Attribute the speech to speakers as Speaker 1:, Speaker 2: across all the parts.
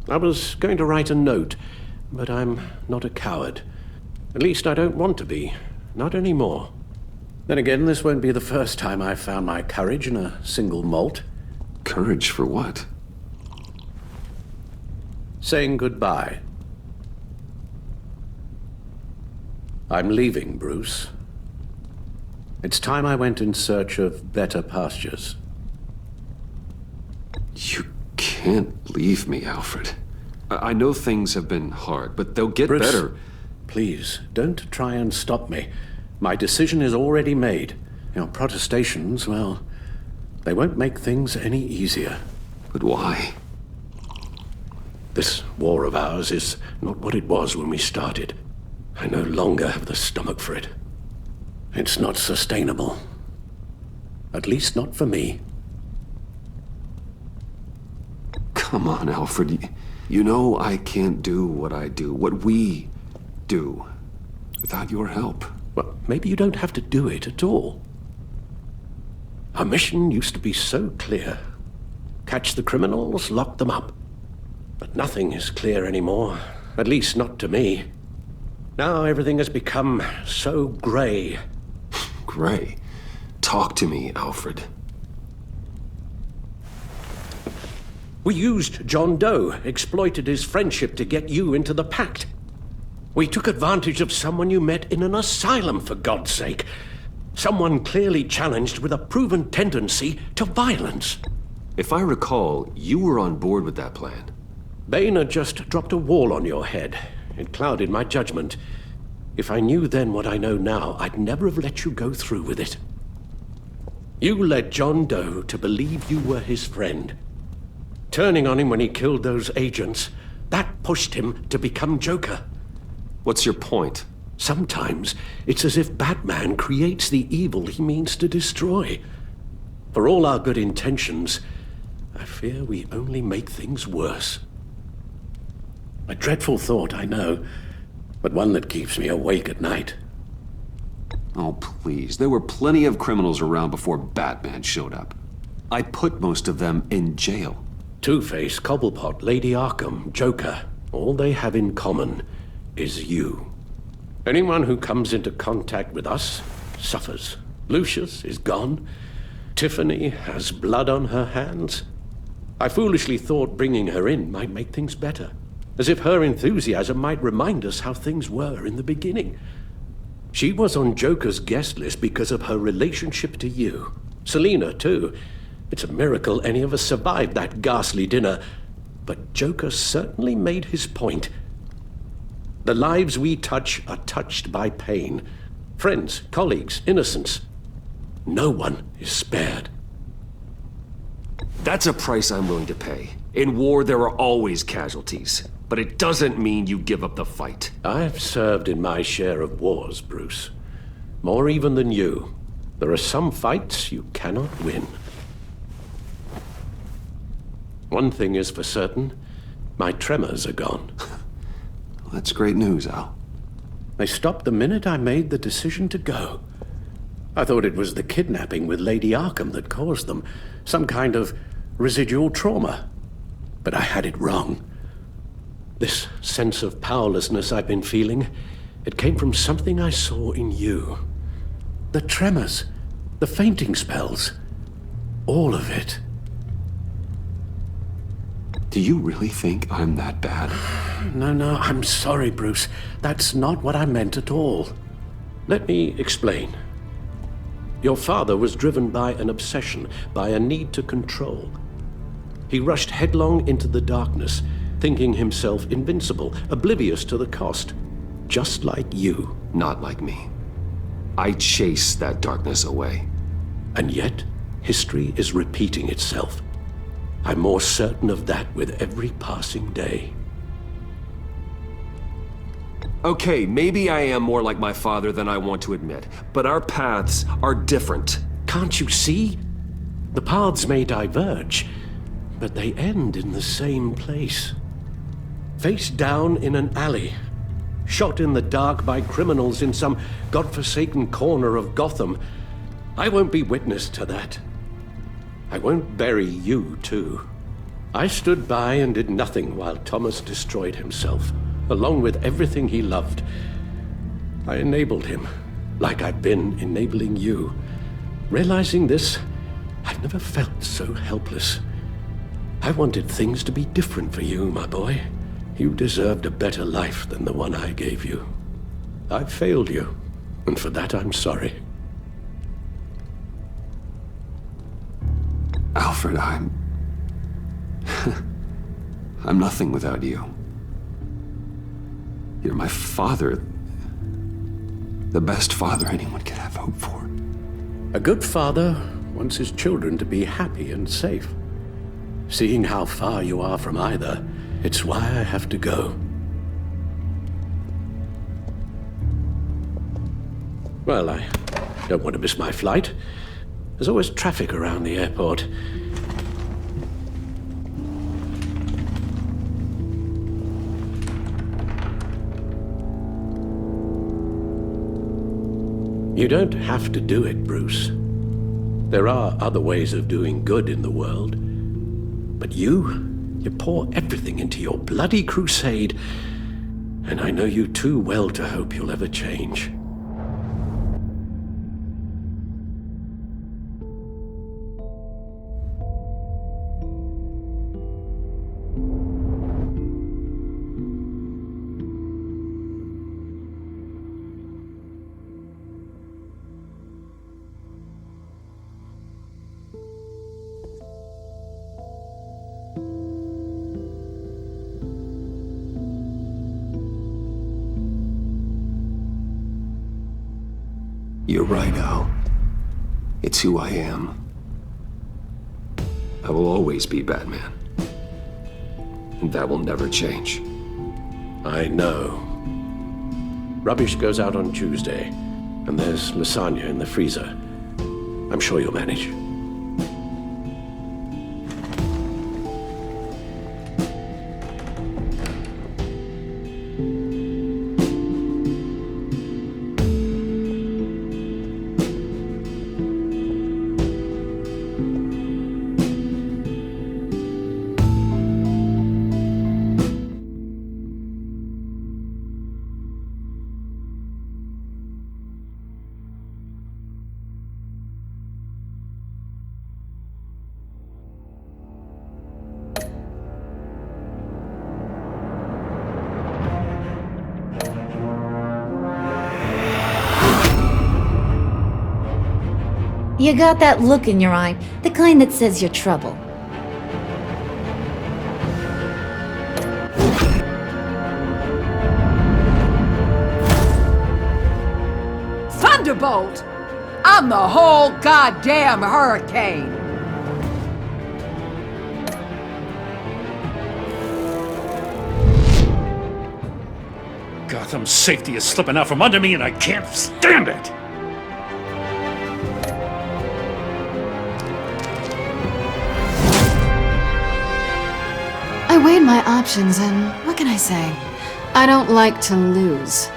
Speaker 1: I was going to write a note, but I'm not a coward. At least I don't want to be. Not anymore. Then again, this won't be the first time I've found my courage in a single malt.
Speaker 2: Courage for what?
Speaker 1: Saying goodbye. I'm leaving, Bruce. It's time I went in search of better pastures.
Speaker 2: You can't leave me, Alfred. I know things have been hard, but they'll get
Speaker 1: Bruce,
Speaker 2: better.
Speaker 1: Please, don't try and stop me. My decision is already made. Your protestations, well, they won't make things any easier.
Speaker 2: But why?
Speaker 1: This war of ours is not what it was when we started. I no longer have the stomach for it. It's not sustainable. At least not for me.
Speaker 2: Come on, Alfred. You know I can't do what I do, what we do, without your help.
Speaker 1: Well, maybe you don't have to do it at all. Our mission used to be so clear. Catch the criminals, lock them up. But nothing is clear anymore, at least not to me. Now everything has become so gray.
Speaker 2: Gray? Talk to me, Alfred.
Speaker 1: We used John Doe, exploited his friendship to get you into the pact. We took advantage of someone you met in an asylum, for God's sake. Someone clearly challenged with a proven tendency to violence.
Speaker 2: If I recall, you were on board with that plan.
Speaker 1: Boehner just dropped a wall on your head. It clouded my judgment. If I knew then what I know now, I'd never have let you go through with it. You led John Doe to believe you were his friend. Turning on him when he killed those agents, that pushed him to become Joker.
Speaker 2: What's your point?
Speaker 1: Sometimes it's as if Batman creates the evil he means to destroy. For all our good intentions, I fear we only make things worse. A dreadful thought, I know, but one that keeps me awake at night.
Speaker 2: Oh, please. There were plenty of criminals around before Batman showed up. I put most of them in jail.
Speaker 1: Two-Face, Cobblepot, Lady Arkham, Joker, all they have in common is you. Anyone who comes into contact with us suffers. Lucius is gone. Tiffany has blood on her hands. I foolishly thought bringing her in might make things better, as if her enthusiasm might remind us how things were in the beginning. She was on Joker's guest list because of her relationship to you. Selina, too. It's a miracle any of us survived that ghastly dinner, but Joker certainly made his point. The lives we touch are touched by pain. Friends, colleagues, innocents. No one is spared.
Speaker 2: That's a price I'm willing to pay. In war, there are always casualties. But it doesn't mean you give up the fight.
Speaker 1: I've served in my share of wars, Bruce. More even than you. There are some fights you cannot win. One thing is for certain, my tremors are gone.
Speaker 2: Well, that's great news, Al.
Speaker 1: They stopped the minute I made the decision to go. I thought it was the kidnapping with Lady Arkham that caused them. Some kind of residual trauma. But I had it wrong. This sense of powerlessness I've been feeling, it came from something I saw in you. The tremors, the fainting spells, all of it.
Speaker 2: Do you really think I'm that bad?
Speaker 1: No, I'm sorry, Bruce. That's not what I meant at all. Let me explain. Your father was driven by an obsession, by a need to control. He rushed headlong into the darkness, thinking himself invincible, oblivious to the cost. Just like you.
Speaker 2: Not like me. I chase that darkness away.
Speaker 1: And yet, history is repeating itself. I'm more certain of that with every passing day.
Speaker 2: Okay, maybe I am more like my father than I want to admit, but our paths are different.
Speaker 1: Can't you see? The paths may diverge, but they end in the same place. Face down in an alley, shot in the dark by criminals in some godforsaken corner of Gotham. I won't be witness to that. I won't bury you, too. I stood by and did nothing while Thomas destroyed himself, along with everything he loved. I enabled him, like I've been enabling you. Realizing this, I've never felt so helpless. I wanted things to be different for you, my boy. You deserved a better life than the one I gave you. I failed you, and for that I'm sorry.
Speaker 2: Alfred, I'm nothing without you. You're my father. The best father anyone could have hope for.
Speaker 1: A good father wants his children to be happy and safe. Seeing how far you are from either, it's why I have to go. Well, I don't want to miss my flight. There's always traffic around the airport. You don't have to do it, Bruce. There are other ways of doing good in the world. But you pour everything into your bloody crusade, and I know you too well to hope you'll ever change.
Speaker 2: You're right, Al. It's who I am. I will always be Batman. And that will never change.
Speaker 1: I know. Rubbish goes out on Tuesday, and there's lasagna in the freezer. I'm sure you'll manage.
Speaker 3: You got that look in your eye, the kind that says you're trouble.
Speaker 4: Thunderbolt! I'm the whole goddamn hurricane!
Speaker 5: Gotham's safety is slipping out from under me and I can't stand it!
Speaker 6: I weighed my options and what can I say? I don't like to lose.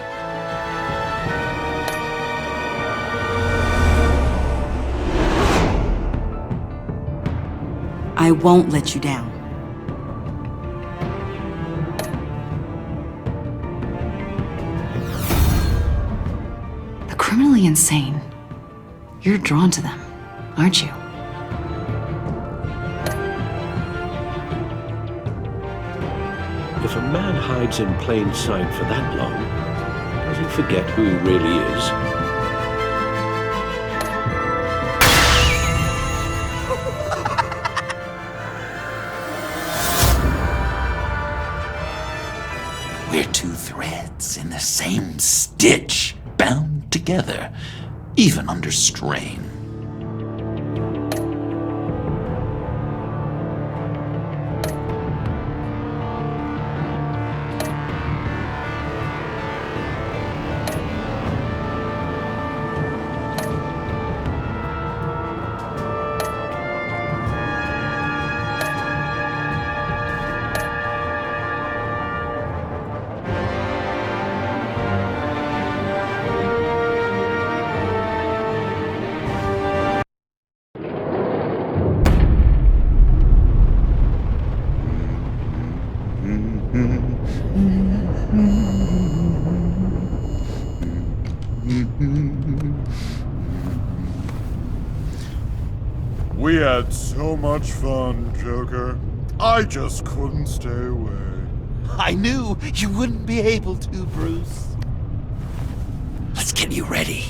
Speaker 7: I won't let you down.
Speaker 6: The criminally insane. You're drawn to them, aren't you?
Speaker 1: If a man hides in plain sight for that long, does he forget who he really is?
Speaker 8: We're two threads in the same stitch, bound together, even under strain.
Speaker 7: We had so much fun, Joker. I just couldn't stay away.
Speaker 8: I knew you wouldn't be able to, Bruce. Let's get you ready.